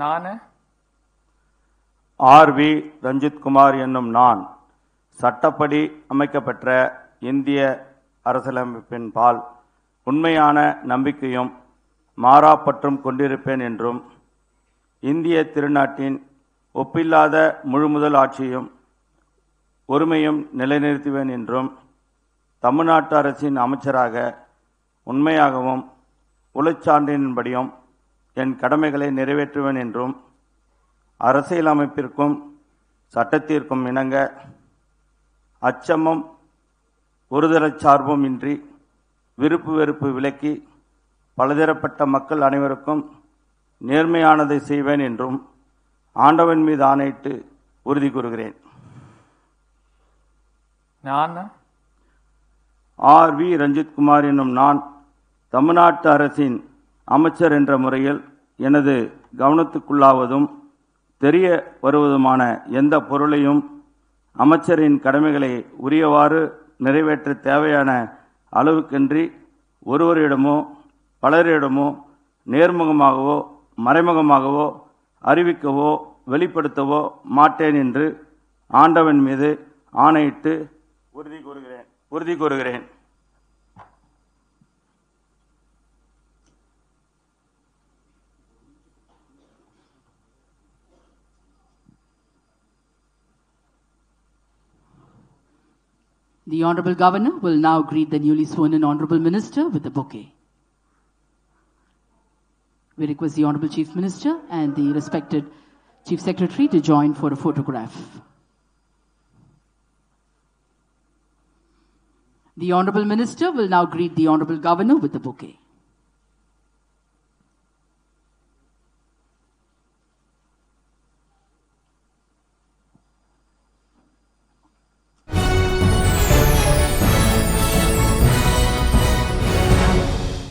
நான் ஆர்.வி. ரஞ்சித்குமார் என்னும் நான் சட்டப்படி அமைக்கப்பெற்ற இந்திய அரசியலமைப்பின் பால் உண்மையான நம்பிக்கையும் மாறாப்பற்றும் கொண்டிருப்பேன் என்றும் இந்திய திருநாட்டின் ஒப்பில்லாத முழுமுதல் ஆட்சியும் ஒருமையும் நிலைநிறுத்துவேன் என்றும் தமிழ்நாட்டு அரசின் அமைச்சராக உண்மையாகவும் உளச்சான்றின்படியும் என் கடமைகளை நிறைவேற்றுவேன் என்றும் அரசியலமைப்பிற்கும் சட்டத்திற்கும் இணங்க அச்சமும் ஒருதலைச் சார்பும் இன்றி விருப்பு வெறுப்பு விலக்கி பலதரப்பட்ட மக்கள் அனைவருக்கும் நேர்மையானதை செய்வேன் என்றும் ஆண்டவன் மீது ஆணையிட்டு உறுதி கூறுகிறேன். நான் ஆர்.வி. ரஞ்சித்குமார் என்னும் நான் தமிழ்நாட்டு அரசின் அமைச்சர் என்ற முறையில் எனது கவனத்துக்குள்ளாவதும் தெரிய வருவதுமான எந்த பொருளையும் அமைச்சரின் கடமைகளை உரியவாறு நிறைவேற்ற தேவையான அளவுக்கின்றி ஒருவரிடமோ பலரிடமோ நேர்முகமாகவோ மறைமுகமாகவோ அறிவிக்கவோ வெளிப்படுத்தவோ மாட்டேன் என்று ஆண்டவன் மீது ஆணையிட்டு உறுதி கூறுகிறேன். The Honorable Governor will now greet the newly sworn-in Honorable Minister with a bouquet. We request the Honorable Chief Minister and the respected Chief Secretary to join for a photograph. The Honorable Minister will now greet the Honorable Governor with a bouquet.